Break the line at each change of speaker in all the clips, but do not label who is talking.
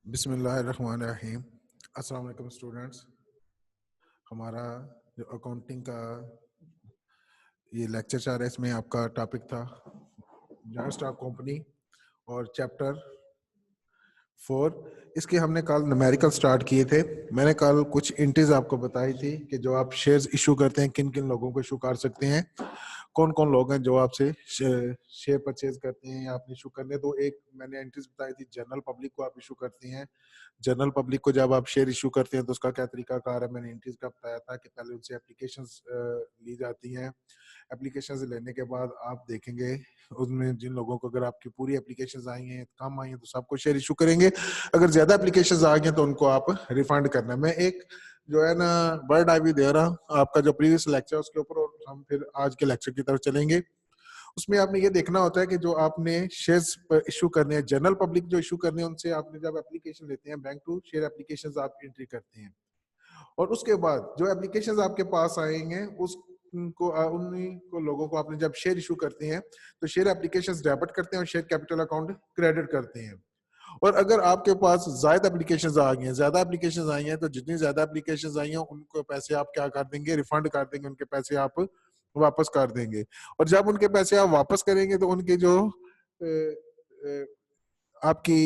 बिस्मिल्लाहिर्रहमानिर्रहीम। अस्सलाम वालेकुम स्टूडेंट्स। हमारा जो अकाउंटिंग का ये लेक्चर चल रहा है, इसमें आपका टॉपिक था जॉइंट स्टॉक कंपनी और चैप्टर 4। इसके हमने कल न्यूमेरिकल स्टार्ट किए थे। मैंने कल कुछ इंट्रीज आपको बताई थी कि जो आप शेयर्स इशू करते हैं किन किन लोगों को इशू कर सकते हैं, कौन कौन लोग हैं जो आपसे शेयर परचेज करते हैं या आपने इशू करने। तो एक मैंने एंट्रीज बताई थी, जनरल पब्लिक को आप इशू करते हैं। जनरल पब्लिक को जब आप शेयर इशू करते हैं तो उसका क्या तरीका कार है, मैंने एंट्रीज का बताया था कि पहले उनसे एप्लीकेशंस ली जाती हैं। एप्लीकेशंस लेने के बाद आप देखेंगे उसमें जिन लोगों को, अगर आपकी पूरी एप्लीकेशंस आई हैं, कम आई हैं, तो सबको शेयर इशू करेंगे। अगर ज्यादा एप्लीकेशंस आ गए तो उनको आप रिफंड करना है। मैं एक जो है ना बर्ड आई भी दे रहा हूँ आपका जो प्रीवियस लेक्चर उसके ऊपर, और हम फिर आज के लेक्चर की तरफ चलेंगे। उसमें आपने ये देखना होता है कि जो आपने शेयर्स इशू करने हैं, जनरल पब्लिक जो इशू करने हैं, उनसे आपने जब एप्लीकेशन लेते हैं, बैंक टू शेयर एप्लीकेशंस आप एंट्री करते हैं। और उसके बाद जो एप्लीकेशंस आपके पास आएंगे उस उनको उन्हीं को लोगों को आपने जब शेयर इशू करते हैं तो शेयर एप्लीकेशंस डेबिट करते हैं और शेयर कैपिटल अकाउंट क्रेडिट करते हैं। और अगर आपके पास ज्यादा एप्लीकेशंस आ गई हैं, ज्यादा एप्लीकेशंस आई हैं, तो जितनी ज्यादा एप्लीकेशंस आई हैं उनको पैसे आप क्या कर देंगे, रिफंड कर देंगे, उनके पैसे आप वापस कर देंगे। और जब उनके पैसे आप वापस करेंगे तो उनके जो आपकी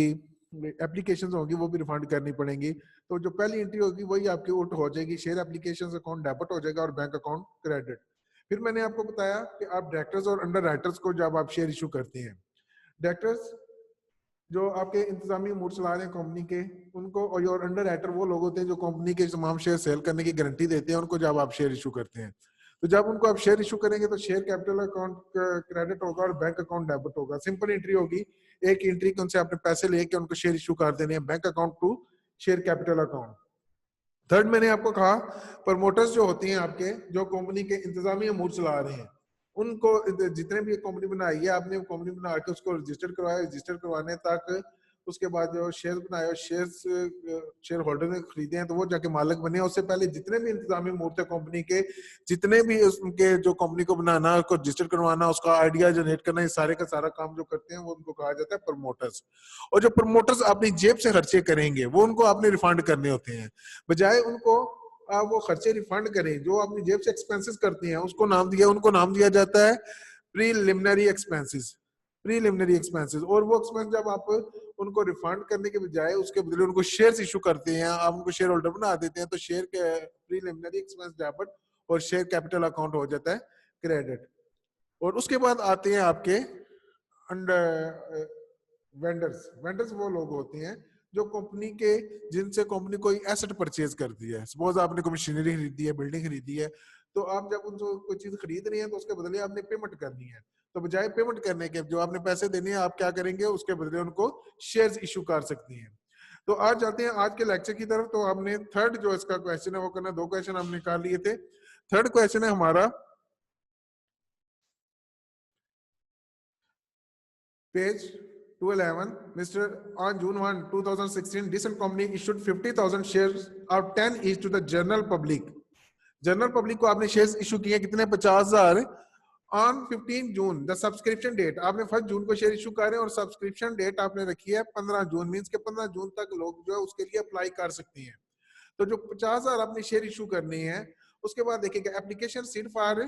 एप्लीकेशंस होंगी वो भी रिफंड करनी पड़ेंगी। तो जो पहली एंट्री होगी वही आपकी उल्ट हो जाएगी, शेयर एप्लीकेशंस अकाउंट डेबिट हो जाएगा और बैंक अकाउंट क्रेडिट। फिर मैंने आपको बताया कि आप डायरेक्टर्स और अंडर राइटर्स को जब आप शेयर इशू करते हैं, डायरेक्टर्स जो आपके इंतजामी अमूर चला रहे हैं कंपनी के, उनको, और अंडर राइटर वो लोग होते हैं जो कंपनी के तमाम शेयर सेल करने की गारंटी देते हैं, उनको जब आप शेयर इशू करते हैं। तो जब उनको आप शेयर इशू करेंगे तो शेयर कैपिटल अकाउंट क्रेडिट होगा और बैंक अकाउंट डेबिट होगा। सिंपल एंट्री होगी, एक एंट्री के उनसे आपने पैसे लेके उनको शेयर इशू कर देने हैं, bank account to share capital account. Third मैंने आपको कहा, प्रमोटर्स जो होती हैं आपके, जो कंपनी के इंतजामी अमूर चला रहे हैं, उनको जितने भी कंपनी बनाई है आपने, कंपनी बना के उसको रजिस्टर करवाया, रजिस्टर करवाने तक उसके बाद जो शेयर बनाए, शेयर होल्डर ने खरीदे हैं तो वो जाके मालिक बने। उससे पहले जितने भी इंतजामी अमूर थे कंपनी के, जितने भी उनके जो कंपनी को बनाना, उसको रजिस्टर करवाना, उसका आइडिया जनरेट करना, ये सारे का सारा काम जो करते हैं वो उनको कहा जाता है प्रमोटर्स। और जो प्रमोटर्स अपनी जेब से खर्चे करेंगे वो उनको आपने रिफंड करने होते हैं। बजाय उनको आप वो खर्चे रिफंड करें जो अपनी जेब से एक्सपेंसेस करती हैं, उनको नाम दिया जाता है प्रीलिमिनरी एक्सपेंसेस। Preliminary expenses. और वो एक्सपेंस जब आप उनको रिफंड करने के बजाय उसके बदले उनको शेयर्स इशू करते हैं, आप उनको शेयर होल्डर बना देते हैं, तो शेयर के प्रीलिमिनरी एक्सपेंस डेबिट और शेयर कैपिटल अकाउंट हो जाता है क्रेडिट। और उसके बाद आते हैं आपके अंडर वेंडर्स। वेंडर्स वो लोग होते हैं जो कंपनी के, जिनसे कंपनी कोई एसेट परचेज करती है। सपोज आपने कोई मशीनरी खरीदी है, बिल्डिंग खरीदी है, तो आप जब उनको कोई चीज खरीद रही है तो उसके बदले आपने पेमेंट करनी है। तो बजाय पेमेंट करने के जो आपने पैसे देने हैं, आप क्या करेंगे, उसके बदले उनको शेयर्स इशू कर सकती हैं। तो आज जाते हैं आज के लेक्चर की तरफ। तो हमने थर्ड जो इसका क्वेश्चन है वो करना, दो क्वेश्चन हमने निकाल लिए थे। थर्ड क्वेश्चन है हमारा page 211. Mr. On June 1, 2016, Decent Company issued 50,000 shares of 10 each to the general public. General public को आपने शेयर्स इशू किए कितने, 50,000। On 15 June the subscription date, आपने 1 जून को शेयर इशू कर रहे हैं और सब्सक्रिप्शन डेट आपने रखी है 15 जून। मींस के 15 जून तक लोग जो है उसके लिए अप्लाई कर सकते हैं। तो जो 50,000 आपने शेयर इशू करनी है, उसके बाद देखिएगा एप्लीकेशन सीट फॉर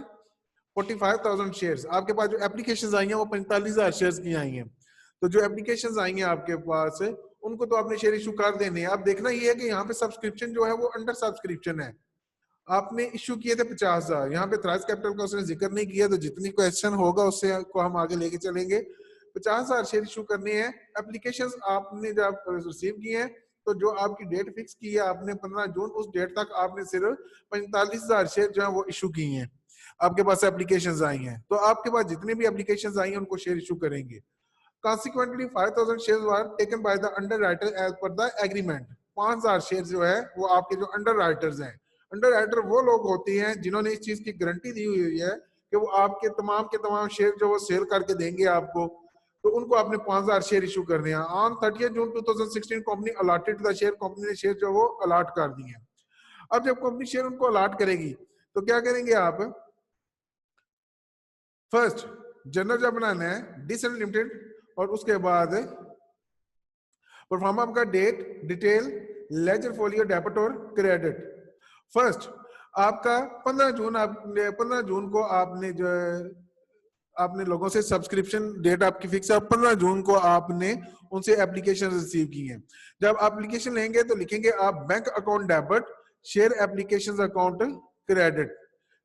45,000 शेयर्स। आपके पास जो एप्लीकेशंस आई हैं वो 45,000 शेयर्स की आई हैं। तो जो एप्लीकेशंस आई हैं आपके पास, उनको तो आपने शेयर इशू कर देने हैं। आप देखना ये है कि यहाँ पे सब्सक्रिप्शन जो है वो अंडर सब्सक्रिप्शन है। आपने इशू किए थे 50,000, यहाँ पे थ्राइस कैपिटल का उसने जिक्र नहीं किया, तो जितनी क्वेश्चन होगा उससे को हम आगे लेके चलेंगे। 50,000 शेयर इशू करने हैं। एप्लीकेशंस आपने जब रिसीव किए हैं तो जो आपकी डेट फिक्स की है आपने 15 जून, उस डेट तक आपने सिर्फ 45,000 शेयर जो है वो इशू किए हैं। आपके पास एप्लीकेशंस आई हैं, तो आपके पास जितनी भी एप्लीकेशंस आई हैं उनको शेयर इशू करेंगे। Consequently, 5,000 shares were taken by the underwriter as per the agreement. 5,000 share जो है वो आपके जो अंडर राइटर्स हैं। अंडर राइटर वो लोग होते हैं जिन्होंने इस चीज की गारंटी दी हुई है कि वो आपके तमाम शेयर जो वो सेल करके देंगे आपको। तो उनको आपने 5,000 शेयर इशू करने हैं। On 30 June 2016 company allotted the share, company ने शेयर जो वो अलॉट कर दिए हैं। अब जब कंपनी शेयर उनको अलॉट करेगी तो क्या करेंगे आप, फर्स्ट जनरल जब बनाना है डिसेंट लिमिटेड, और उसके बाद परफॉर्मा आपका date, detail, ledger folio, debit और क्रेडिट। फर्स्ट आपका 15 जून को आपने जो आपने लोगों से सब्सक्रिप्शन डेट आपकी फिक्स है, 15 जून को आपने उनसे एप्लीकेशन रिसीव की है। जब एप्लीकेशन लेंगे तो लिखेंगे आप bank account debit, share application account credit.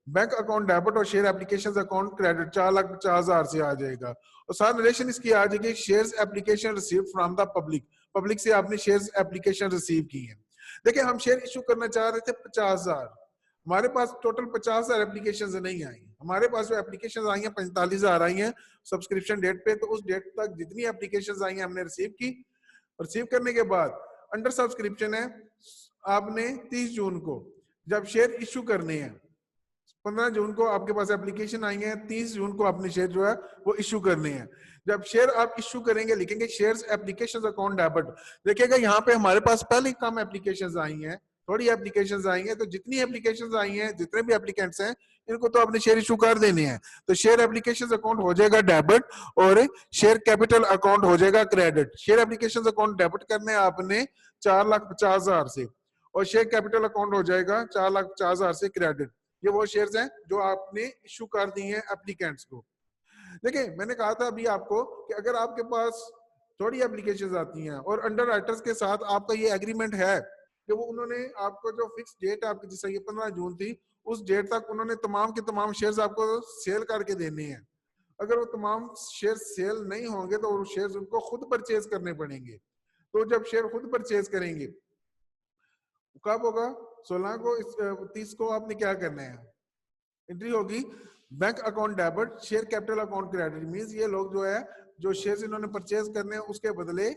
Bank account debit और शेयर एप्लीकेशन अकाउंट क्रेडिट 4,50,000 से आ जाएगा। और साथ रिलेशन इसकी आ जाएगी shares application receive from the public, public से आपने शेयर्स एप्लीकेशन रिसीव की है। देखिए हम शेयर इशू करना चाह रहे थे 50,000, हमारे पास टोटल 50,000 एप्लीकेशन नहीं आई, हमारे पास जो एप्लीकेशन आई हैं 45,000 आई हैं सब्सक्रिप्शन डेट पे। तो उस डेट तक जितनी एप्लीकेशन आई हैं हमने रिसीव की। रिसीव करने के बाद अंडर सब्सक्रिप्शन है, आपने 30 जून को जब शेयर इशू करने हैं, 15 जून को आपके पास एप्लीकेशन आई है, 30 जून को आपने शेयर जो है वो इशू करने हैं। जब शेयर आप इशू करेंगे लिखेंगे शेयर्स एप्लीकेशन अकाउंट डेबिट। देखिएगा यहाँ पे हमारे पास पहले कम एप्लीकेशन आई हैं, थोड़ी एप्लीकेशन आई हैं, तो जितनी एप्लीकेशन आई हैं जितने भी एप्लीकेंट्स हैं इनको तो आपने शेयर इशू कर देने हैं। तो शेयर एप्लीकेशन अकाउंट हो जाएगा डेबिट और शेयर कैपिटल अकाउंट हो जाएगा credit. Share application account debit करने आपने 4,50,000 से और शेयर कैपिटल अकाउंट हो जाएगा 4,50,000 से क्रेडिट। ये वो शेयर्स हैं जो आपने इशू कर दी हैं एप्लीकेंट्स को। देखिए मैंने कहा था अभी आपको कि अगर आपके पास थोड़ी एप्लीकेशंस आती हैं और अंडर राइटर्स के साथ आपका ये एग्रीमेंट है कि वो उन्होंने आपको जो फिक्स डेट आपकी जैसे ये 15 जून थी उस डेट तक उन्होंने तमाम के तमाम शेयर्स आपको सेल करके देने हैं। अगर वो तमाम शेयर सेल नहीं होंगे तो वो शेयर्स उनको खुद परचेज करने पड़ेंगे। तो जब शेयर खुद परचेज करेंगे कब होगा? 16 को, 30 को आपने क्या करना है, एंट्री होगी bank account debit, share capital account credit. Means ये लोग जो है जो शेयर्स इन्होंने परचेज करने हैं उसके बदले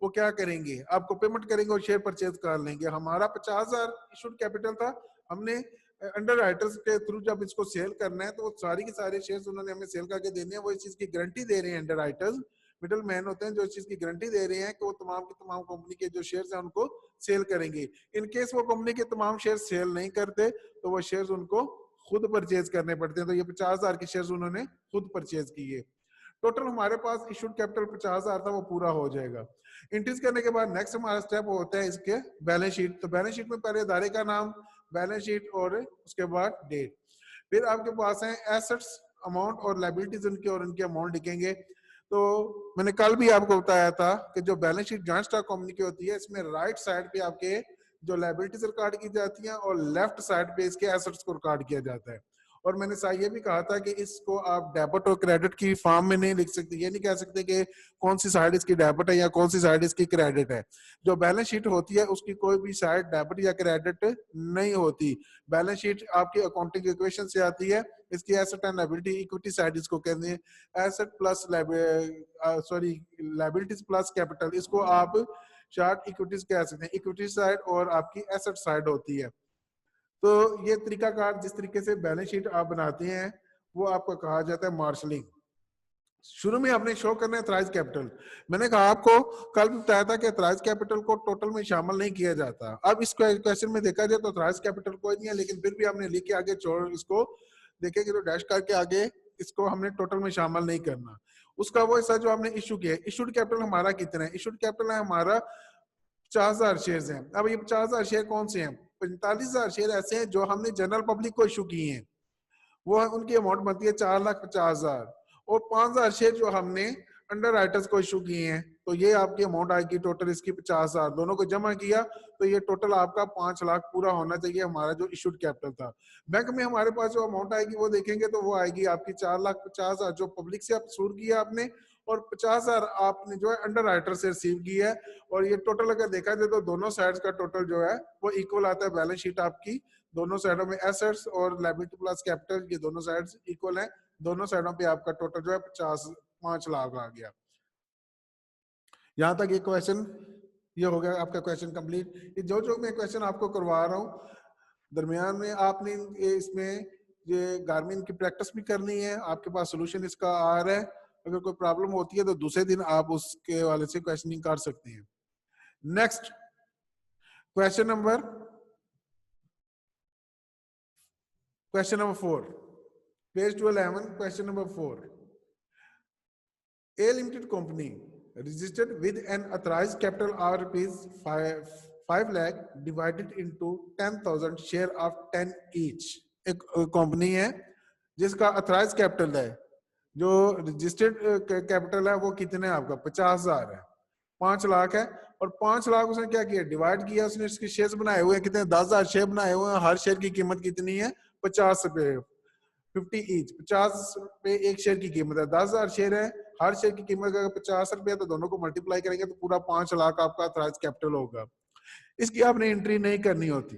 वो क्या करेंगे, आपको पेमेंट करेंगे और शेयर परचेज कर लेंगे। हमारा 50,000 इशूड कैपिटल था, हमने अंडर राइटर्स के थ्रू जब इसको सेल करना है तो वो सारी की सारे शेयर्स उन्होंने हमें सेल करके देने हैं। वो इस चीज की गारंटी दे रहे हैं, अंडर राइटर्स मिडल मैन होते हैं जो इस चीज की गारंटी दे रहे हैं कि वो तमाम के तमाम कंपनी के जो शेयर्स हैं उनको सेल करेंगे। इन केस वो कंपनी के तमाम शेयर सेल नहीं करते तो वो शेयर्स उनको खुद परचेज करने पड़ते हैं। तो ये 50,000 के शेयर्स उन्होंने खुद परचेज किए। टोटल हमारे पास इशूड कैपिटल 50,000 था, वो पूरा हो जाएगा। इंट्रीज करने के बाद नेक्स्ट हमारा स्टेप होता है इसके बैलेंस शीट। तो बैलेंस शीट में पहले इदारे का नाम, बैलेंस शीट और उसके बाद डेट। फिर आपके पास है एसेट्स, अमाउंट और लायबिलिटीज उनके और उनके अमाउंट लिखेंगे। तो मैंने कल भी आपको बताया था कि जो balance sheet joint stock company की होती है इसमें राइट साइड पे आपके जो लायबिलिटीज रिकॉर्ड की जाती हैं और लेफ्ट साइड पे इसके एसेट्स को रिकॉर्ड किया जाता है। और मैंने ये भी कहा था कि इसको आप डेबिट और क्रेडिट की फॉर्म में नहीं लिख सकते। ये नहीं कह सकते कि कौन सी साइड इसकी डेबिट है या कौन सी साइड इसकी क्रेडिट है। जो बैलेंस शीट होती है उसकी कोई भी साइड डेबिट या क्रेडिट नहीं होती। बैलेंस शीट आपकी अकाउंटिंग इक्वेशन से आती है। इसकी asset and liability, equity side इसको कहते हैं, asset plus liabilities plus capital, इसको आप शार्ट इक्विटीज कह सकते हैं। इक्विटी साइड और आपकी एसेट साइड होती है। तो ये तरीकाकार जिस तरीके से बैलेंस शीट आप बनाते हैं वो आपको कहा जाता है मार्शलिंग। शुरू में आपने शो करना है थ्राइज कैपिटल। मैंने कहा आपको कल भी बताया था कि थ्राइज कैपिटल को टोटल में शामिल नहीं किया जाता। अब इस क्वेश्चन में देखा जाए तो थ्राइज कैपिटल कोई नहीं है, लेकिन फिर भी हमने लिख के आगे छोड़ इसको देखेंगे तो डैश करके आगे इसको हमने टोटल में शामिल नहीं करना। उसका वो हिस्सा जो हमने इशू किया है, इशूड कैपिटल हमारा कितना है? इशूड कैपिटल है हमारा 50,000 शेयर हैं। अब ये 50,000 शेयर कौन से हैं? 45,000 शेयर ऐसे हैं जो हमने जनरल पब्लिक को इशू किए हैं, वो उनकी अमाउंट बनती है 4,50,000। और 5,000 शेयर जो हमने अंडर राइटर्स को इशू किए हैं, तो ये आपकी अमाउंट आएगी टोटल इसकी 50,000। दोनों को जमा किया तो ये टोटल आपका 5 लाख पूरा होना चाहिए हमारा जो इशूड कैपिटल था। बैंक में हमारे पास जो अमाउंट आएगी वो देखेंगे तो वो आएगी आपकी 4,50,000 जो पब्लिक से आप वसूल किया आपने, और 50,000 आपने जो है अंडर राइटर से रिसीव की है। और ये टोटल अगर देखा जाए तो दोनों साइड्स का टोटल जो है वो इक्वल आता है। बैलेंस शीट आपकी दोनों साइडों में एसेट्स और लायबिलिटी प्लस कैपिटल ये दोनों साइड्स इक्वल है। दोनों साइडों पे आपका टोटल जो है 5 लाख आ गया। यहां तक ये क्वेश्चन ये हो गया आपका क्वेश्चन कंप्लीट। ये जो मैं क्वेश्चन आपको करवा रहा हूँ दरमियान में आपने इसमें ये गार्मिन की प्रैक्टिस भी करनी है। आपके पास सोल्यूशन इसका आ रहा है, अगर कोई प्रॉब्लम होती है तो दूसरे दिन आप उसके वाले से क्वेश्चनिंग कर सकते हैं। Next question number 4 page 211 question number 4। A limited company registered with an authorized capital of rupees 5 lakh divided into 10,000 share of 10 each। एक कंपनी है जिसका अथराइज कैपिटल है, जो रजिस्टर्ड कैपिटल है वो कितने है आपका 50,000 है, 5 लाख है, और 5 लाख उसने क्या किया डिवाइड किया, उसने इसके शेयर बनाए हुए हैं कितने 10,000 शेयर बनाए हुए हैं, हर शेयर की कीमत कितनी है 50 रुपए, 50 ईच, 50 रुपए एक शेयर की कीमत है, 10,000 शेयर है, हर शेयर की कीमत अगर 50 रुपए तो दोनों को मल्टीप्लाई करेंगे तो पूरा 5 लाख आपका अथराइज कैपिटल होगा। इसकी आपने एंट्री नहीं करनी होती।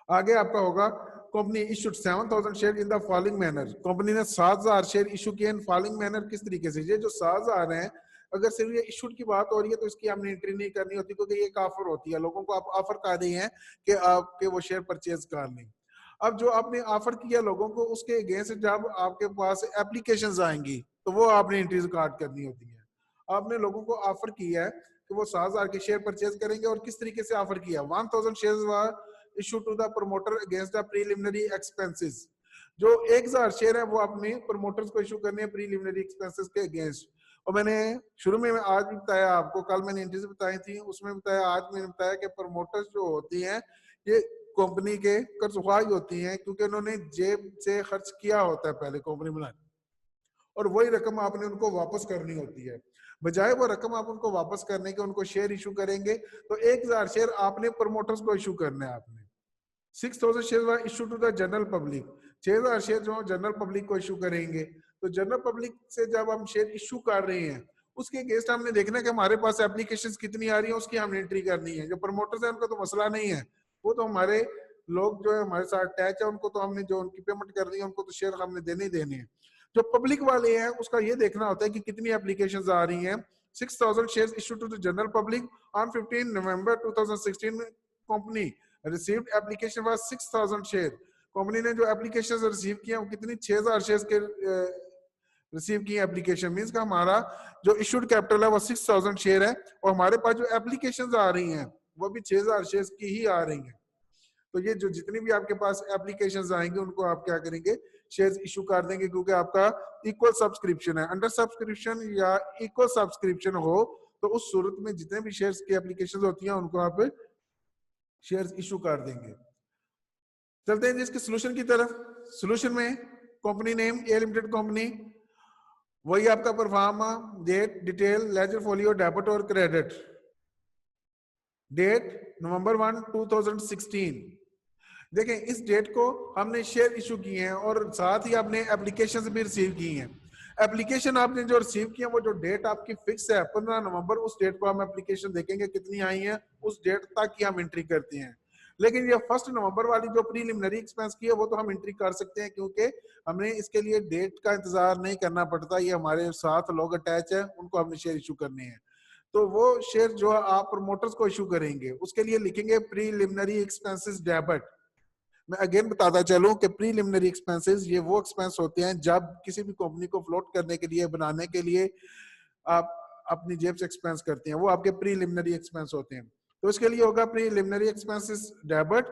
आगे आपका होगा company issued 7,000 share in the following manner, company ने 7,000 शेयर इशू किए इन फॉलोइंग मैनर, किस तरीके से, ये जो 7,000 है अगर सिर्फ ये इशूड की बात हो रही है तो इसकी हमने एंट्री नहीं करनी होती, क्योंकि ये एक ऑफर होती है, लोगों को आप ऑफर कर रही हैं कि आपके वो शेयर परचेज कर लें। अब जो आपने ऑफर किया लोगों को, उसके अगेंस्ट जब आपके पास एप्लीकेशंस आएंगी तो वो आपने एंट्री रिकॉर्ड करनी होती है। आपने लोगों को ऑफर किया है कि वो 7,000 के शेयर परचेज करेंगे, और किस तरीके से ऑफर किया, 1,000 share issue to the promoter against the preliminary expenses, जो 1,000 शेयर है वो अपने प्रमोटर्स को इशू करने हैं प्रीलिमिनरी एक्सपेंसेस के अगेंस्ट। और मैंने शुरू में आज भी बताया आपको, कल मैंने एंट्रीज बताई थी उसमें बताया, आज मैंने बताया कि प्रमोटर्स जो होती हैं ये कंपनी के कर्जख्वाही होती हैं, क्योंकि उन्होंने जेब से खर्च किया होता है पहले कंपनी बनाने, और वही रकम आपने उनको वापस करनी होती है। बजाय वो रकम आप उनको वापस करने के उनको शेयर इशू करेंगे तो 1,000 शेयर आपने प्रमोटर्स को इशू करने हैं आपने। 6,000 share issue to the general public, 6,000 share जो जनरल पब्लिक को इशू करेंगे, तो जनरल पब्लिक से जब हम शेयर इशू कर रहे हैं उसके अगेंस्ट हमने देखना है कि हमारे पास एप्लीकेशंस कितनी आ रही है, उसकी हमने एंट्री करनी है। जो प्रमोटर्स है उनका तो मसला नहीं है, वो तो हमारे लोग जो है हमारे साथ अटैच है, उनको तो हमने जो उनकी पेमेंट कर दी है उनको तो शेयर हमने देने ही देने हैं। जो पब्लिक वाले हैं उसका ये देखना होता है कि कितनी एप्लीकेशंस आ रही हैं। 6,000 shares issued to the general public on 15 November 2016 company received application for 6,000 share, company ने जो एप्लीकेशन रिसीव किया वो कितनी 6,000 शेयर के रिसीव की एप्लीकेशन, मींस का हमारा जो इशूड कैपिटल है वो 6,000 शेयर है, और हमारे पास जो एप्लीकेशंस आ रही हैं वो भी 6,000 शेयर की ही आ रही हैं। तो ये जो जितनी भी आपके पास एप्लीकेशंस आएंगे उनको आप क्या करेंगे शेयर्स इशू कर देंगे, क्योंकि आपका इक्वल सब्सक्रिप्शन है। अंडर सब्सक्रिप्शन या इक्वल सब्सक्रिप्शन हो तो उस सूरत में जितने भी शेयर्स की एप्लीकेशंस होती हैं उनको आप शेयर्स इशू कर देंगे। चलते हैं जिसके सोल्यूशन की तरफ। सोल्यूशन में company name a limited company, वही आपका proforma, date, detail, ledger folio, debit और क्रेडिट। Date November 1, 2016। देखें इस डेट को हमने शेयर इशू किए हैं और साथ ही आपने एप्लीकेशन भी रिसीव की हैं। एप्लीकेशन आपने जो रिसीव किया वो जो डेट आपकी फिक्स है 15 नवंबर, उस डेट को हम एप्लीकेशन देखेंगे कितनी आई है, उस डेट तक ही हम एंट्री करते हैं। लेकिन ये 1 नवंबर वाली जो प्रीलिमिनरी एक्सपेंस की है वो तो हम एंट्री कर सकते हैं, क्योंकि हमने इसके लिए डेट का इंतजार नहीं करना पड़ता, ये हमारे साथ लोग अटैच है उनको हमने शेयर इशू करने हैं। तो वो शेयर जो आप प्रमोटर्स को इशू करेंगे उसके लिए लिखेंगे प्रीलिमिनरी एक्सपेंसेस डेबिट। मैं अगेन बताता चलूं कि प्रीलिमिनरी एक्सपेंसेस ये वो एक्सपेंस होते हैं जब किसी भी कंपनी को फ्लोट करने के लिए, बनाने के लिए आप अपनी जेब से एक्सपेंस करते हैं, वो आपके प्रीलिमिनरी एक्सपेंस होते हैं। तो इसके लिए होगा प्रीलिमिनरी एक्सपेंसेस डेबिट,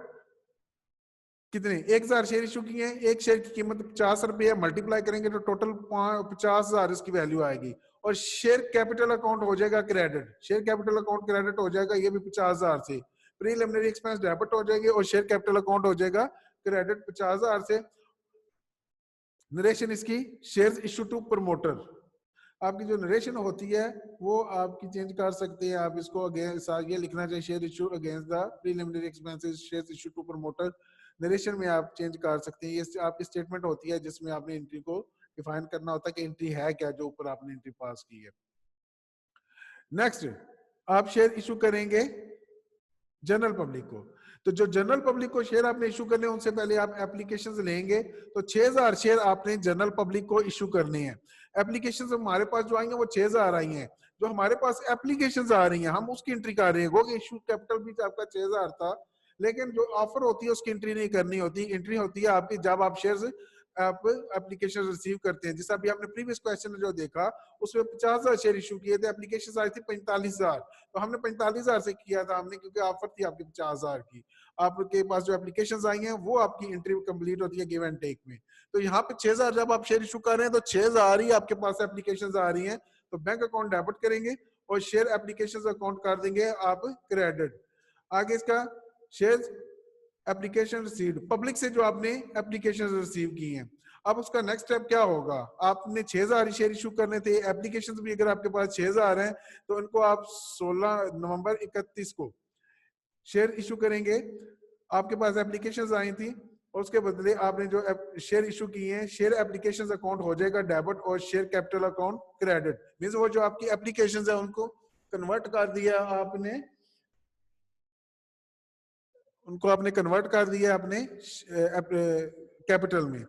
कितने 1,000 शेयर इशू किए हैं, एक शेयर की कीमत 50 रुपए है, मल्टीप्लाई करेंगे तो टोटल 50,000 इसकी वैल्यू आएगी। और शेयर कैपिटल अकाउंट हो जाएगा credit, share capital account credit हो जाएगा, ये भी 50,000 से। प्रीलिमिनरी एक्सपेंस डेबिट हो जाएगी और शेयर कैपिटल अकाउंट हो जाएगा क्रेडिट 50,000 से। नरेशन इसकी शेयर्स इशू टू प्रमोटर, आपकी जो नरेशन होती है वो आपकी चेंज कर सकते हैं। आप इसको अगेंस्ट ये लिखना चाहिए share issue against the preliminary expenses shares issue to promoter. Narration में आप चेंज कर सकते हैं, ये आपकी स्टेटमेंट होती है जिसमें आपने एंट्री को डिफाइन करना होता है कि एंट्री है क्या जो ऊपर आपने एंट्री पास की है। नेक्स्ट आप शेयर इशू करेंगे जनरल पब्लिक को, तो जो जनरल पब्लिक को शेयर आपने इशू करने उनसे पहले आप एप्लीकेशंस लेंगे, तो 6,000 शेयर आपने जनरल पब्लिक को इशू करने हैं। एप्लीकेशंस हमारे पास जो आई हैं वो 6,000 आई हैं, जो हमारे पास एप्लीकेशंस आ रही हैं हम उसकी एंट्री कर रहे हैं। इशू कैपिटल भी आपका 6,000 था, लेकिन जो ऑफर होती है उसकी एंट्री नहीं करनी होती, एंट्री होती है आपकी जब आप शेयर आप एप्लीकेशन रिसीव करते हैं। जैसा अभी आपने प्रीवियस क्वेश्चन में जो देखा उसमें 50,000 शेयर इशू किए थे, एप्लीकेशन आई थी 45,000, तो हमने 45,000 से किया था हमने, क्योंकि ऑफर थी आपकी 50,000 की। आपके पास जो एप्लीकेशंस आई हैं वो आपकी एंट्री कंप्लीट होती है गिव एंड टेक में। तो यहाँ पे 6,000 जब आप शेयर इशू कर रहे हैं तो 6,000 ही आपके पास एप्लीकेशंस आ रही हैं, तो बैंक अकाउंट डेबिट करेंगे और शेयर एप्लीकेशन अकाउंट कर देंगे आप क्रेडिट। आगे इसका शेयर एप्लीकेशन रिसीव्ड, पब्लिक से जो आपने एप्लीकेशन रिसीव की हैं। अब उसका नेक्स्ट स्टेप क्या होगा, आपने 6000 शेयर इशू करने थे, एप्लीकेशंस भी अगर आपके पास 6000 हैं तो इनको आप 16 नवंबर 31 को शेयर इशू करेंगे। आपके पास एप्लीकेशंस आई थी और उसके बदले आपने जो शेयर इशू किए हैं, शेयर एप्लीकेशंस अकाउंट हो जाएगा डेबिट और share capital account credit. Means वो जो आपकी एप्लीकेशंस है उनको कन्वर्ट कर दिया आपने, उनको आपने कन्वर्ट कर दिया अपने कैपिटल में।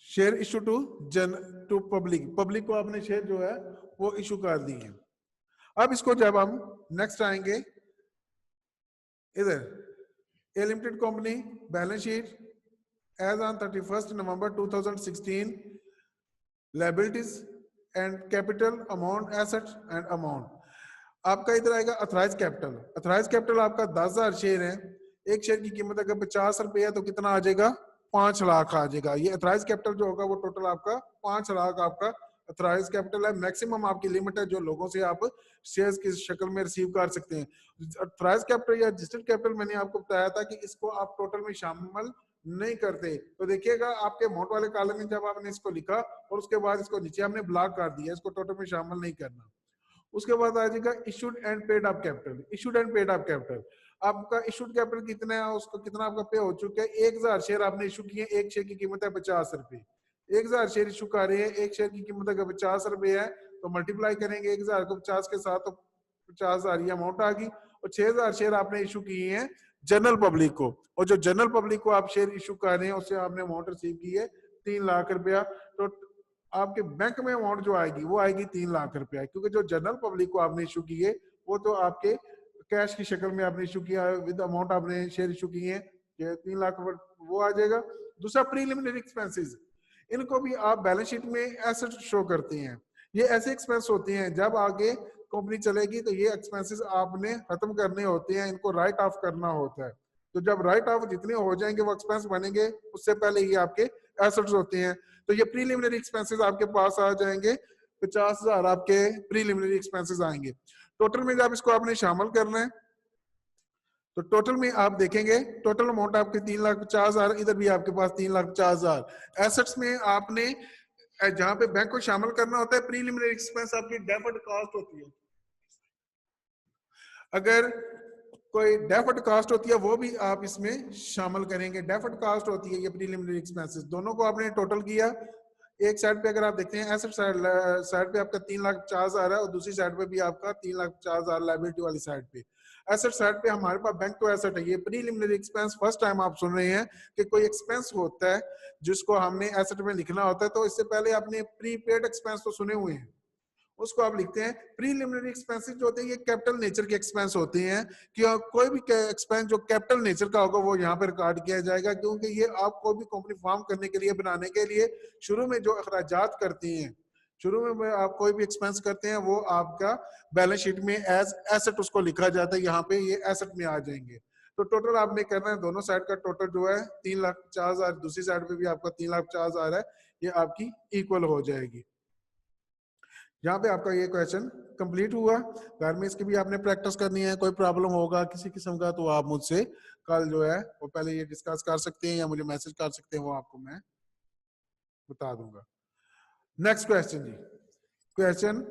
Share issue to public, public को आपने शेयर जो है वो इशू कर दिए। अब इसको जब हम नेक्स्ट आएंगे इधर, A limited company balance sheet as on 31 November 2016, liabilities and capital amount, assets and amount. आपका इधर आएगा अथराइज कैपिटल। अथराइज कैपिटल आपका 10,000 शेयर है, एक शेयर की कीमत अगर 50 रुपए है तो कितना आ जाएगा, 5 लाख आ जाएगा। ये अथराइज कैपिटल जो होगा वो टोटल आपका 5 लाख आपका अथराइज कैपिटल है। मैक्सिमम आपकी लिमिट है जो लोगों से आप शेयर्स की शक्ल में रिसीव कर सकते हैं। अथराइज कैपिटल या रजिस्टर्ड कैपिटल मैंने आपको बताया था कि इसको आप टोटल में शामिल नहीं करते। तो देखिएगा आपके अमाउंट वाले कॉलम में जब आपने इसको लिखा और उसके बाद इसको नीचे हमने ब्लॉक कर दिया, इसको टोटल में शामिल नहीं करना। उसके बाद आ जाएगा issued and paid up capital. Issued and paid up capital, आपका इशूड कैपिटल कितना है, उसको कितना आपका पे हो चुका है, 1000 शेयर आपने इशू किए, एक शेयर की कीमत है 50 रुपए। 1000 शेयर इशू कर रहे हैं, एक शेयर की कीमत अगर 50 रुपए है तो मल्टीप्लाई करेंगे 1000 को 50 के साथ तो 50,000 ये अमाउंट आ गई। और 6000 शेयर आपने इशू किए हैं जनरल पब्लिक को, और जो जनरल पब्लिक को आप शेयर इशू कर रहे हैं उससे आपने अमाउंट रिसीव की है 3 लाख रुपया। तो आपके बैंक में अमाउंट जो आएगी वो आएगी 3 लाख रुपया, क्योंकि जो जनरल पब्लिक को आपने इशू की है वो तो आपके कैश की शक्ल में आपने इशू किया है, विद अमाउंट आपने शेयर इशू किए हैं 3 लाख वो आ जाएगा। दूसरा प्रीलिमिनरी एक्सपेंसेस, इनको भी आप बैलेंस शीट में एसेट शो करते हैं। ये ऐसे एक्सपेंस होते हैं जब आगे कंपनी चलेगी तो ये एक्सपेंसेस आपने खत्म करने होते हैं, इनको राइट ऑफ करना होता है। तो जब राइट ऑफ जितने हो जाएंगे वो एक्सपेंस बनेंगे, उससे पहले ये आपके एसेट्स होते हैं। तो ये प्रीलिमिनरी एक्सपेंसेस आपके पास आ जाएंगे, 50,000 आपके प्रीलिमिनरी एक्सपेंसेस आएंगे। टोटल में जब इसको आपने शामिल करना है तो टोटल में आप देखेंगे टोटल अमाउंट आपके 3,50,000, इधर भी आपके पास 3,50,000। एसेट्स में आपने जहां पे बैंक को शामिल करना होता है, प्रीलिमिनरी एक्सपेंस आपकी डेफर्ड कॉस्ट होती है। अगर कोई डेफर्ड कॉस्ट होती है वो भी आप इसमें शामिल करेंगे। डेफर्ड कॉस्ट होती है ये प्रीलिमिनरी एक्सपेंसेस, दोनों को आपने टोटल किया। एक साइड पे अगर आप देखते हैं एसेट साइड पे आपका 3,50,000 है और दूसरी साइड पे भी आपका 3,50,000 लायबिलिटी वाली साइड पे। एसेट साइड पे हमारे पास बैंक टू एसेट है, ये प्रीलिमिनरी एक्सपेंस फर्स्ट टाइम आप सुन रहे हैं कि कोई एक्सपेंस होता है जिसको हमने एसेट में लिखना होता है। तो इससे पहले आपने प्रीपेड एक्सपेंस तो सुने हुए हैं, उसको आप लिखते हैं। प्रीलिमिनरी एक्सपेंसेस जो होते हैं ये कैपिटल नेचर के एक्सपेंस होते हैं, कि कोई भी एक्सपेंस जो कैपिटल नेचर का होगा वो यहाँ पर रिकॉर्ड किया जाएगा, क्योंकि ये आप कोई भी कंपनी फॉर्म करने के लिए, बनाने के लिए शुरू में जो अखराजात करती हैं, शुरू में आप कोई भी एक्सपेंस करते हैं वो आपका बैलेंस शीट में एज एसेट उसको लिखा जाता है, यहाँ पे ये एसेट में आ जाएंगे। तो टोटल आपने करना है दोनों साइड का टोटल जो है 3,50,000, दूसरी साइड पे भी आपका 3,50,000 है, ये आपकी इक्वल हो जाएगी। यहाँ पे आपका ये क्वेश्चन कंप्लीट हुआ। घर में इसकी भी आपने प्रैक्टिस करनी है, कोई प्रॉब्लम होगा किसी किस्म का तो आप मुझसे कल जो है वो पहले ये डिस्कस कर सकते हैं या मुझे मैसेज कर सकते हैं, वो आपको मैं बता दूंगा। नेक्स्ट क्वेश्चन जी, क्वेश्चन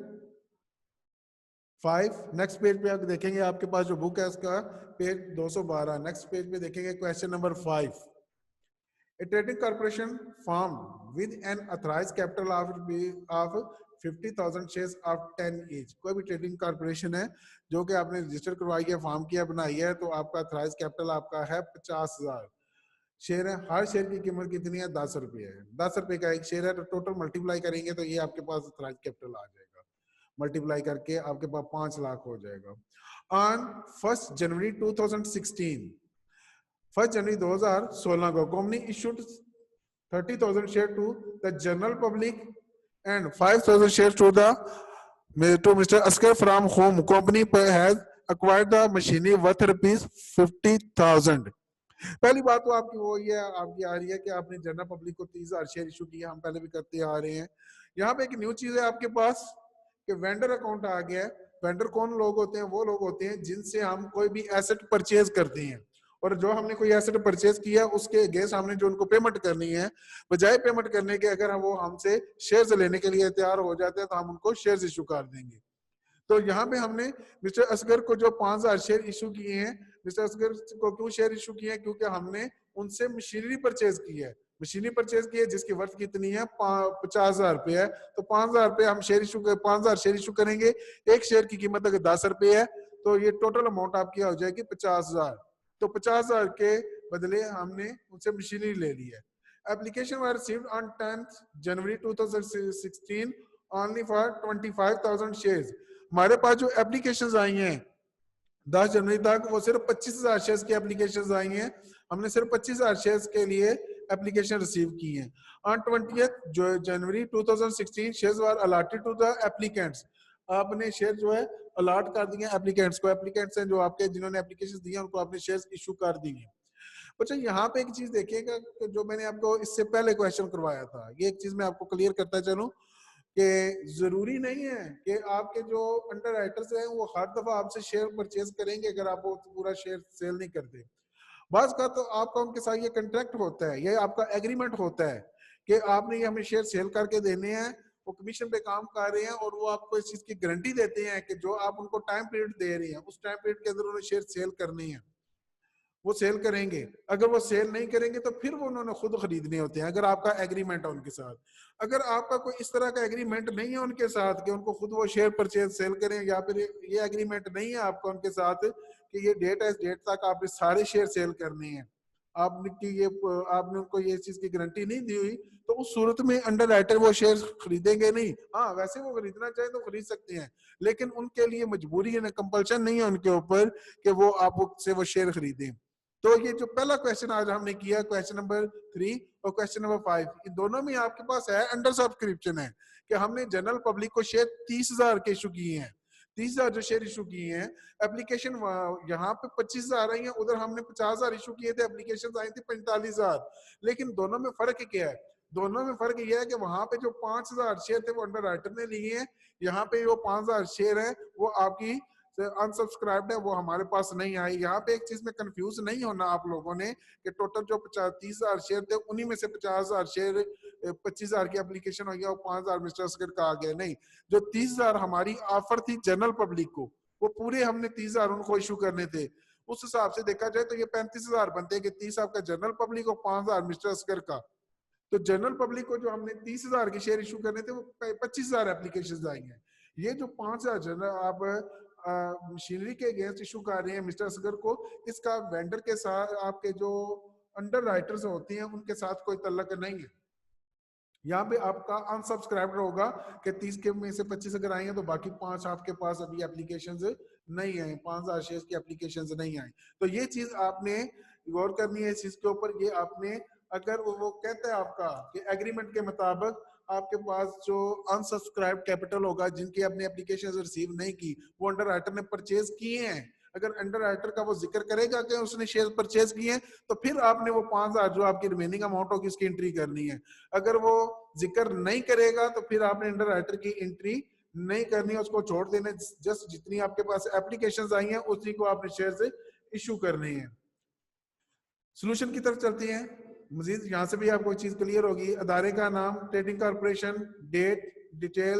5 नेक्स्ट पेज पे आप देखेंगे, आपके पास जो बुक है उसका पेज 212, नेक्स्ट पेज पे देखेंगे question number 5। A trading corporation formed with an authorized capital of 50,000 shares of 10 each। कोई भी ट्रेडिंग कॉर्पोरेशन है जो कि आपने रजिस्टर करवाई है, फॉर्म किया, बनाई है, तो आपका अथॉराइज्ड कैपिटल आपका है 50,000 शेयर है। हर शेयर की कीमत कितनी है, 10 रुपये है। 10 रुपये का एक शेयर है, तो टोटल मल्टीप्लाई करेंगे तो ये आपके पास अथॉराइज्ड कैपिटल आ जाएगा। मल्टीप्लाई करके आपके पास 5 लाख हो जाएगा। ऑन 1 जनवरी 2016, 1 जनवरी 2016 को company issued 30,000 share to the general public and 5,000 shares to Mr. Askar, from whom company has acquired the machinery worth rupees 50,000। पहली बात तो आपकी वो ये आपकी आ रही है कि आपने जनरल पब्लिक को 30,000 शेयर इशू किया, हम पहले भी करते आ रहे हैं। यहाँ पे एक न्यू चीज है आपके पास कि वेंडर अकाउंट आ गया है। वेंडर कौन लोग होते हैं? वो लोग होते हैं जिनसे हम कोई भी एसेट परचेज करते हैं, और जो हमने कोई एसेट परचेज किया उसके अगेंस्ट हमने जो उनको पेमेंट करनी है, बजाय पेमेंट करने के अगर वो हमसे शेयर्स लेने के लिए तैयार हो जाते हैं तो हम उनको शेयर्स इशू कर देंगे। तो यहाँ पे हमने मिस्टर असगर को जो 5,000 शेयर इशू किए हैं, मिस्टर असगर को क्यों शेयर इशू किए हैं? क्योंकि हमने उनसे मशीनरी परचेज की है, मशीनरी परचेज की है जिसकी वर्थ कितनी है 50,000 रुपए है। तो 5,000 रुपए हम शेयर इशू 5,000 शेयर इशू करेंगे। एक शेयर की कीमत अगर 10 रुपए है तो ये टोटल अमाउंट आपकी हो जाएगी 50,000। तो 50,000 के बदले हमने उनसे मशीनरी ले ली है। Application were received on 10th January 2016 only for 25,000 shares. हमारे पास जो एप्लीकेशंस आई हैं 10 जनवरी तक वो सिर्फ 25,000 शेयर्स की एप्लीकेशंस आई हैं। हमने सिर्फ 25,000 शेयर्स के लिए एप्लीकेशन रिसीव की हैं। ऑन 20th January 2016 shares were allotted to the applicants. आपने शेयर जो है अलॉट कर दिए एप्लीकेंट्स को। एप्लीकेंट्स हैं जो आपके जिन्होंने एप्लीकेशन दी हैं उनको आपने शेयर्स इशू कर दिए। अच्छा, यहाँ पे एक चीज देखिएगा जो मैंने आपको इससे पहले क्वेश्चन करवाया था, ये एक चीज मैं आपको क्लियर करता चलूं कि जरूरी नहीं है कि आपके जो अंडर राइटर्स हैं वो हर दफा आपसे शेयर परचेज करेंगे अगर आप वो पूरा शेयर सेल नहीं करते। बस का तो आपका उनके साथ ये कंट्रैक्ट होता है, ये आपका एग्रीमेंट होता है कि आपने ये हमें शेयर सेल करके देने हैं। वो कमीशन पे काम कर रहे हैं और वो आपको इस चीज की गारंटी देते हैं कि जो आप उनको टाइम पीरियड दे रहे हैं उस टाइम पीरियड के अंदर उन्हें शेयर सेल करनी है, वो सेल करेंगे। अगर वो सेल नहीं करेंगे तो फिर वो उन्होंने खुद खरीदने होते हैं अगर आपका एग्रीमेंट है उनके साथ। अगर आपका कोई इस तरह का एग्रीमेंट नहीं है उनके साथ कि उनको खुद वो शेयर परचेज सेल करें, या फिर ये एग्रीमेंट नहीं है आपका उनके साथ कि ये डेट है इस डेट तक आपने सारे शेयर सेल करने हैं, आपने ये आपने उनको ये चीज की गारंटी नहीं दी हुई, तो उस सूरत में अंडर राइटर वो शेयर खरीदेंगे नहीं। हाँ, वैसे वो खरीदना चाहे तो खरीद सकते हैं, लेकिन उनके लिए मजबूरी है, कंपल्शन नहीं है उनके ऊपर कि वो आपसे वो शेयर खरीदें। तो ये जो पहला क्वेश्चन आज हमने किया, क्वेश्चन नंबर 3 और क्वेश्चन नंबर 5, इन दोनों में आपके पास है अंडर सब्सक्रिप्शन है कि हमने जनरल पब्लिक को शेयर 30,000 के इशू किए हैं। 30,000 जो शेयर इशू किए हैं, एप्लीकेशन यहाँ पे 25,000 आई है, उधर हमने 50,000 इशू किए थे, एप्लीकेशन आई थी 45,000। लेकिन दोनों में फर्क क्या है? दोनों में फर्क यह है कि वहां पे जो 5,000 शेयर थे वो अंडर राइटर ने लिए हैं, यहाँ पे जो 5,000 शेयर है वो आपकी अनसब्सक्राइब्ड है, वो हमारे पास नहीं आई। यहाँ पे एक चीज में कंफ्यूज नहीं होना आप लोगों ने कि टोटल जो 30,000 शेयर थे उन्हीं में से 50,000 शेयर 25,000 की एप्लीकेशन हो गया और 5,000 मिस्टर असगर का आ गया। नहीं, जो 30,000 हमारी ऑफर थी जनरल पब्लिक को, वो पूरे हमने 30,000 उनको इशू करने थे। उस हिसाब से देखा जाए तो ये 35,000 बनते हैं कि 30 आपका जनरल पब्लिक और 5,000 मिस्टर असगर का। तो जनरल पब्लिक को जो हमने 30,000 के शेयर इशू करने थे वो 25,000 एप्लीकेशन आई हैं। ये जो 5,000 जनरल आप मशीनरी के अगेंस्ट इशू कर रहे हैं मिस्टर असगर को, इसका वेंडर के साथ आपके जो अंडर राइटर्स होती हैं उनके साथ कोई तल्लक नहीं है। यहाँ पे आपका अनसब्सक्राइब्ड होगा कि 30 के में से 25 अगर आई हैं तो बाकी 5 आपके पास अभी एप्लीकेशंस नहीं आई, 5,000 शेयर की एप्लीकेशंस नहीं आई। तो ये चीज आपने गौर करनी है इस चीज के ऊपर। ये आपने अगर वो कहता है आपका कि एग्रीमेंट के मुताबिक आपके पास जो अनसब्सक्राइब कैपिटल होगा जिनकी आपने एप्लीकेशन रिसीव नहीं की, वो अंडर राइटर ने परचेज किए हैं, अगर अंडर राइटर का वो जिक्र करेगा कि उसने शेयर परचेज किए हैं, तो फिर आपने वो 5,000 जो आपकी रिमेनिंग अमाउंट होगी उसकी एंट्री करनी है। अगर वो जिक्र नहीं करेगा तो फिर आपने अंडर राइटर की एंट्री नहीं करनी है, उसको छोड़ देना। जस्ट जितनी आपके पास एप्लीकेशंस आई हैं उसी को आपने शेयर से इशू करनी है। सोल्यूशन की तरफ चलते हैं। मजीद यहाँ से भी आपको चीज क्लियर होगी। अदारे का नाम, trading corporation, date, detail,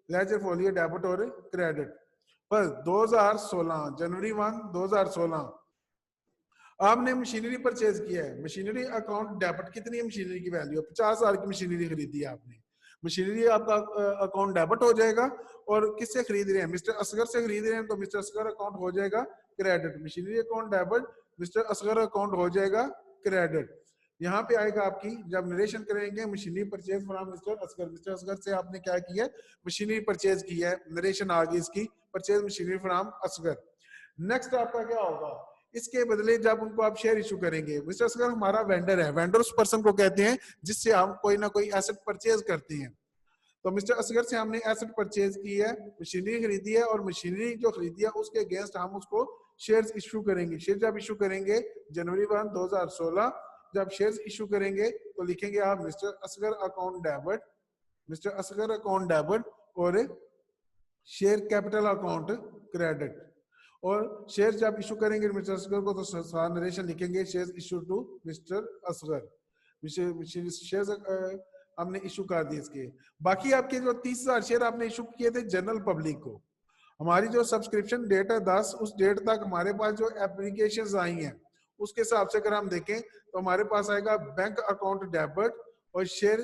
ledger folio, debit और क्रेडिट। बस 2016 जनवरी 1 2016 आपने मशीनरी परचेज किया है। मशीनरी अकाउंट डेबिट कितनी है? मशीनरी की वैल्यू 50,000 की मशीनरी खरीदी है आपने। मशीनरी आपका अकाउंट डेबिट हो जाएगा। और किससे खरीद रहे हैं? मिस्टर असगर से खरीद रहे हैं तो मिस्टर असगर अकाउंट हो जाएगा credit. Machinery account debit, mister Asghar account हो जाएगा क्रेडिट। यहाँ पे आएगा आपकी, जब नरेशन करेंगे machinery purchase from mister Asghar, mister Asghar से आपने क्या किया है? मशीनरी परचेज की है, नरेशन आ गई इसकी, purchase machinery from Asghar. Next आपका क्या होगा? इसके बदले जब उनको आप शेयर इशू करेंगे, मिस्टर असगर हमारा वेंडर है, वेंडर उस पर्सन को कहते हैं जिससे हम कोई ना कोई एसेट परचेज करते हैं। तो मिस्टर असगर से हमने एसेट परचेज की है, मशीनरी खरीदी है, और मशीनरी जो खरीदी है उसके अगेंस्ट हम उसको शेयर्स इशू करेंगे। शेयर जब इशू करेंगे जनवरी 1 2016 जब शेयर्स इशू करेंगे तो लिखेंगे आप mister Asghar account debit, mister Asghar account debit, और शेयर कैपिटल अकाउंट क्रेडिट। और शेयर जब इशू करेंगे मिस्टर असगर को तो नरेशन लिखेंगे share issue to mister Asghar, share हमने इशू कर दिए इसके। बाकी आपके जो 30,000 शेयर आपने इशू किए थे जनरल पब्लिक को, हमारी जो सब्सक्रिप्शन डेट है 10, उस डेट तक हमारे पास जो एप्लीकेशंस आई हैं उसके हिसाब से अगर हम देखें तो हमारे पास आएगा बैंक अकाउंट डेबिट और शेयर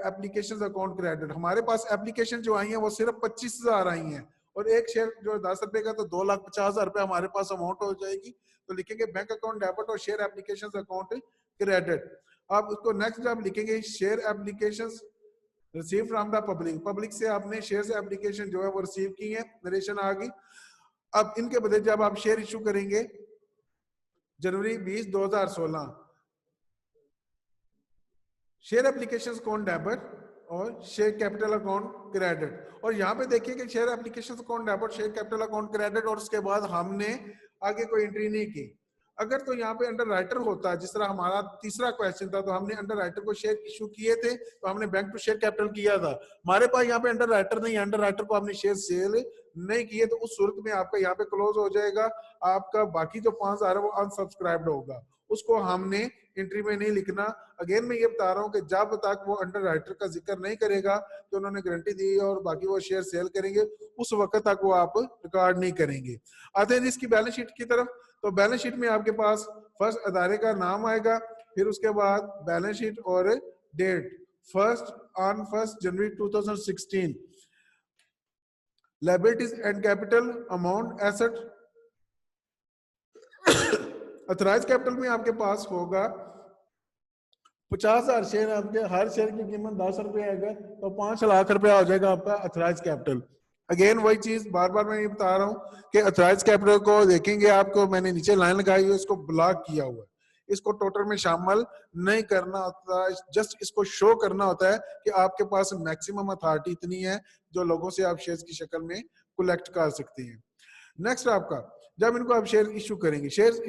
एप्लीकेशन अकाउंट क्रेडिट। हमारे पास एप्लीकेशन जो आई है वो सिर्फ 25,000 आई हैं, और एक शेयर जो 10 रुपए का तो 2,50,000 रुपए हमारे पास अमाउंट हो जाएगी। तो लिखेंगे बैंक अकाउंट डेबिट और शेयर एप्लीकेशन अकाउंट क्रेडिट। आप उसको नेक्स्ट जब लिखेंगे share application receive from the public, public से आपने शेयर एप्लीकेशन जो है वो रिसीव की है, नरेशन आ गई। अब इनके बदले जब आप शेयर इशू करेंगे जनवरी 20 2016 शेयर एप्लीकेशन अकाउंट डेबिट और शेयर कैपिटल अकाउंट क्रेडिट। और यहाँ पे देखिए कि share application account debit, share capital account credit, और उसके बाद हमने आगे कोई एंट्री नहीं की। अगर तो यहाँ पे अंडर राइटर होता, जिस तरह हमारा तीसरा क्वेश्चन था, तो हमने अंडर राइटर को शेयर इशू किए थे तो हमने बैंक टू शेयर कैपिटल किया था। हमारे पास यहाँ पे अंडर राइटर नहीं, अंडर राइटर को हमने शेयर सेल नहीं किए, तो उस सूरत में आपका यहाँ पे क्लोज हो जाएगा। आपका बाकी जो 5,000 है वो अनसब्सक्राइब्ड होगा, उसको हमने एंट्री में नहीं लिखना। अगेन मैं ये बता रहा हूँ कि जब तक वो अंडर राइटर का जिक्र नहीं करेगा तो उन्होंने गारंटी दी और बाकी वो शेयर सेल करेंगे, उस वक्त तक वो आप रिकॉर्ड नहीं करेंगे। आते हैं इसकी बैलेंस शीट की तरफ। तो बैलेंस शीट में आपके पास फर्स्ट अदारे का नाम आएगा, फिर उसके बाद बैलेंस शीट और डेट, फर्स्ट जनवरी 2016, liabilities and capital amount asset. Authorised capital में आपके पास होगा 50,000 शेयर, आपके हर शेयर की कीमत 10 रुपए आएगा तो 5 लाख रुपया हो जाएगा आपका अथराइज कैपिटल। अगेन वही चीज बार बार मैं ये बता रहा हूँ कि अथराइज कैपिटल को देखेंगे आपको, मैंने नीचे लाइन लगाई हुई, इसको ब्लॉक किया हुआ है, इसको टोटल में शामिल नहीं करना होता, जस्ट इसको शो करना होता है कि आपके पास मैक्सिमम अथॉरिटी इतनी है जो लोगों से आप शेयर की शक्ल में कलेक्ट कर सकते हैं। नेक्स्ट आपका जब इनको आप शेयर इशू करेंगे, शेयर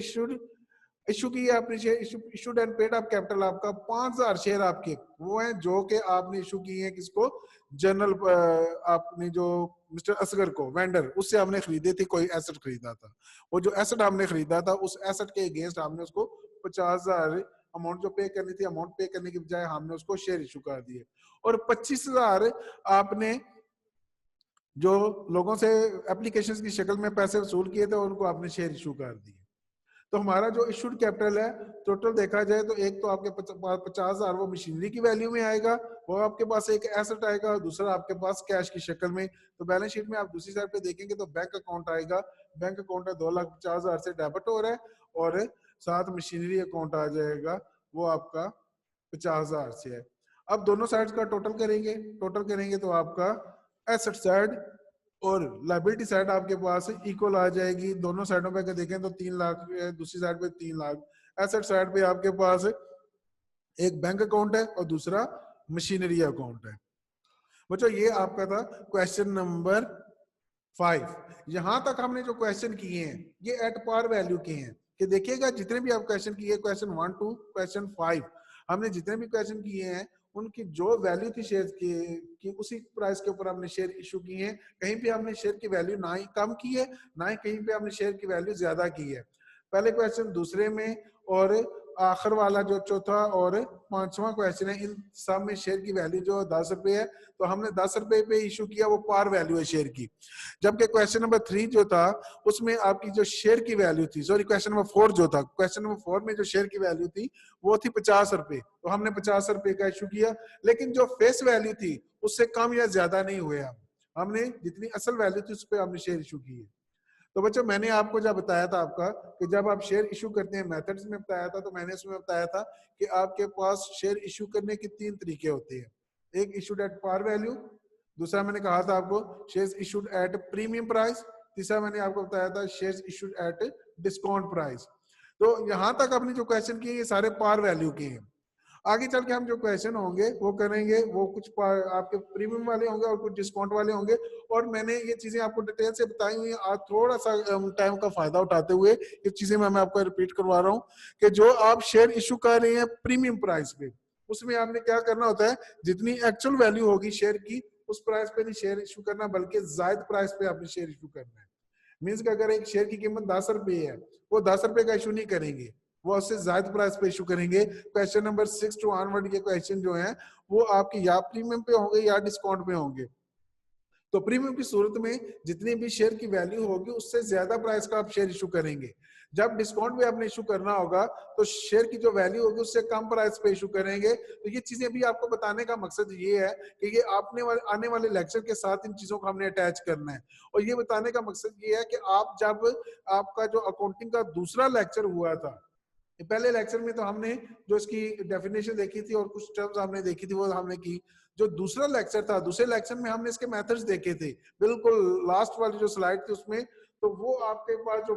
इशू की आपने share issued and paid up capital आपका 5,000 शेयर आपके वो हैं जो कि आपने इशू किए हैं, किसको, जनरल आपने जो मिस्टर असगर को वेंडर, उससे हमने खरीदे थे, कोई एसेट खरीदा था, वो जो एसेट हमने खरीदा था उस एसेट के अगेंस्ट हमने उसको 50,000 अमाउंट जो पे करनी थी, अमाउंट पे करने की बजाय हमने उसको शेयर इशू कर दिए, और 25,000 आपने जो लोगों से एप्लीकेशंस की शक्ल में पैसे वसूल किए थे उनको आपने शेयर इशू कर दिए। तो हमारा जो इशूड कैपिटल है टोटल देखा जाए तो एक तो आपके 50,000 वो मशीनरी की वैल्यू में आएगा, वो आपके पास एक एसेट आएगा, दूसरा आपके पास कैश की शक्ल में। तो बैलेंस शीट में आप दूसरी साइड पे देखेंगे तो बैंक अकाउंट आएगा, बैंक अकाउंट है 2,50,000 से डेबिट हो रहा है, और साथ मशीनरी अकाउंट आ जाएगा वो आपका 50,000 से है। अब दोनों साइड का टोटल करेंगे तो आपका एसेट साइड और लाइबिलिटी साइड आपके पास इक्वल आ जाएगी। दोनों साइडों पे अगर देखें तो 3 लाख, दूसरी साइड पे 3 लाख। एसेट साइड पे आपके पास एक बैंक अकाउंट है और दूसरा मशीनरी अकाउंट है। बच्चों ये आपका था क्वेश्चन नंबर 5। यहां तक हमने जो क्वेश्चन किए हैं ये एट पार वैल्यू के हैं, कि देखिएगा जितने भी आप क्वेश्चन किए, क्वेश्चन 1 to क्वेश्चन 5, हमने जितने भी क्वेश्चन किए हैं उनकी जो वैल्यू थी शेयर की उसी प्राइस के ऊपर हमने शेयर इशू किए हैं। कहीं पे हमने शेयर की वैल्यू ना ही कम की है ना ही कहीं पे हमने शेयर की वैल्यू ज्यादा की है। पहले क्वेश्चन, दूसरे में, और आखिर वाला जो चौथा और 5वां क्वेश्चन है, इन सब में शेयर की वैल्यू जो 10 रुपए है तो हमने 10 रुपए पे इशू किया, वो पार वैल्यू है शेयर की। जबकि क्वेश्चन नंबर 3 जो था उसमें आपकी जो शेयर की वैल्यू थी, सॉरी क्वेश्चन नंबर 4 जो था, क्वेश्चन नंबर 4 में जो शेयर की वैल्यू थी वो थी 50 रुपए, तो हमने 50 रुपए का इशू किया। लेकिन जो फेस वैल्यू थी उससे कम या ज्यादा नहीं हुए, हमने जितनी असल वैल्यू थी उस पर हमने शेयर इशू किए। तो बच्चों मैंने आपको जब बताया था आपका कि जब आप शेयर इशू करते हैं मेथड्स में बताया था, तो मैंने इसमें बताया था कि आपके पास शेयर इशू करने के 3 तरीके होते हैं। एक इशूड एट पार वैल्यू, दूसरा मैंने कहा था आपको shares issued at premium price, तीसरा मैंने आपको बताया था shares issued at discount price. तो यहां तक आपने जो क्वेश्चन किए ये सारे पार वैल्यू के हैं। आगे चल के हम जो क्वेश्चन होंगे वो करेंगे, वो कुछ आपके प्रीमियम वाले होंगे और कुछ डिस्काउंट वाले होंगे। और मैंने ये चीजें आपको डिटेल से बताई हुई, आज थोड़ा सा टाइम का फायदा उठाते हुए ये चीजें मैं आपको रिपीट करवा रहा हूँ कि जो आप शेयर इशू कर रहे हैं प्रीमियम प्राइस पे, उसमें आपने क्या करना होता है, जितनी एक्चुअल वैल्यू होगी शेयर की उस प्राइस पे नहीं शेयर इशू करना, बल्कि जायद प्राइस पे आपने शेयर इशू करना है। मीन्स कि अगर एक शेयर की कीमत 10 रुपए है, वो 10 रुपए का इशू नहीं करेंगे, वो उससे ज्यादा प्राइस पे इशू करेंगे। क्वेश्चन नंबर 6 टू ऑनवर्ड के क्वेश्चन जो है वो आपके या प्रीमियम पे होंगे या डिस्काउंट पे होंगे। तो प्रीमियम की सूरत में जितनी भी शेयर की वैल्यू होगी उससे ज्यादा प्राइस का आप शेयर इशू करेंगे। जब डिस्काउंट भी आपने इशू करना होगा तो शेयर की जो वैल्यू होगी उससे कम प्राइस पे इशू करेंगे। तो ये चीजें भी आपको बताने का मकसद ये है कि ये आने वाले लेक्चर के साथ इन चीजों को हमने अटैच करना है। और ये बताने का मकसद ये है कि आप जब आपका जो अकाउंटिंग का दूसरा लेक्चर हुआ था, पहले लेक्चर में तो हमने जो इसकी डेफिनेशन देखी थी और कुछ टर्म्स हमने देखी थी वो हमने की। जो दूसरा लेक्चर था, दूसरे लेक्चर में हमने इसके मेथड्स देखे थे, बिल्कुल लास्ट वाली जो स्लाइड थी उसमें। तो वो आपके पास जो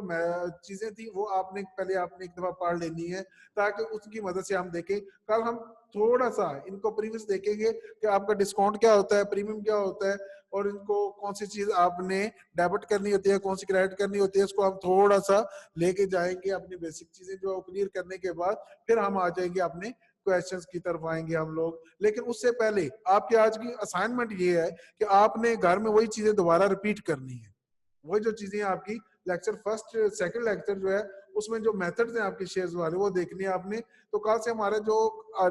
चीजें थी वो आपने एक दफा पढ़ लेनी है ताकि उसकी मदद से हम देखें। कल हम थोड़ा सा इनको प्रीवियस देखेंगे कि आपका डिस्काउंट क्या होता है, प्रीमियम क्या होता है, और इनको कौन सी चीज आपने डेबिट करनी होती है, कौन सी क्रेडिट करनी होती है, इसको हम थोड़ा सा लेके जाएंगे। अपनी बेसिक चीजें जो क्लियर करने के बाद फिर हम आ जाएंगे अपने क्वेश्चंस की तरफ आएंगे हम लोग। लेकिन उससे पहले आपकी आज की असाइनमेंट ये है कि आपने घर में वही चीजें दोबारा रिपीट करनी है। वही जो चीजें आपकी लेक्चर फर्स्ट सेकंड लेक्चर जो है उसमें जो मेथड्स हैं आपके शेयर्स वाले वो देखनी है आपने। तो कल से हमारे जो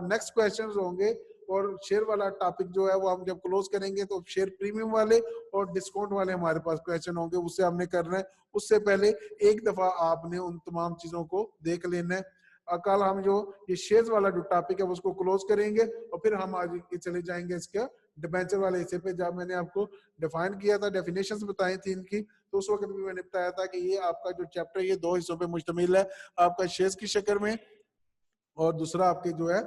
नेक्स्ट क्वेश्चंस होंगे और शेयर वाला टॉपिक जो है वो हम जब क्लोज करेंगे तो शेयर प्रीमियम वाले और डिस्काउंट वाले हमारे पास क्वेश्चन होंगे, उससे हमने करना है। उससे पहले एक दफा आपने उन तमाम चीजों को देख लेना है। कल हम जो ये शेयर्स वाला जो टॉपिक है उसको क्लोज करेंगे और फिर हम आगे चले जाएंगे इसका डिबेंचर वाले हिस्से पे। जब मैंने आपको डिफाइन किया था, डेफिनेशंस बताई थी इनकी, तो उस वक्त भी मैंने बताया था कि ये आपका जो चैप्टर ये दो हिस्सों पे मुश्तमिल है, आपका शेयर्स की शक्ल में और दूसरा आपके जो है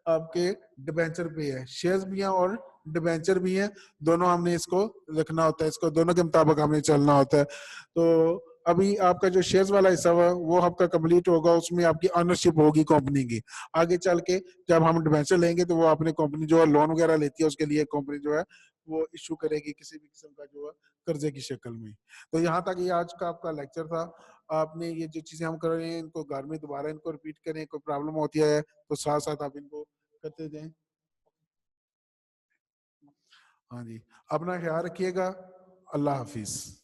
आपके डिबेंचर पे है। शेयर्स भी हैं और डिबेंचर भी हैं, दोनों हमने इसको रखना होता है, इसको दोनों के मुताबिक हमें चलना होता है। तो अभी आपका जो शेयर्स वाला हिस्सा हुआ वो आपका कंप्लीट होगा, उसमें आपकी ऑनरशिप होगी कंपनी की। आगे चल के जब हम डिबेंचर लेंगे तो वो अपने कंपनी जो है लोन वगैरह लेती है उसके लिए कंपनी जो है वो इशू करेगी किसी भी किस्म का जो है कर्जे की शक्ल में। तो यहाँ तक ये आज का आपका लेक्चर था। आपने ये जो चीजें हम कर रहे हैं इनको घर में दोबारा इनको रिपीट करें, कोई प्रॉब्लम होती है तो साथ साथ आप इनको करते जाएं। हाँ जी, अपना ख्याल रखिएगा। अल्लाह हाफिज।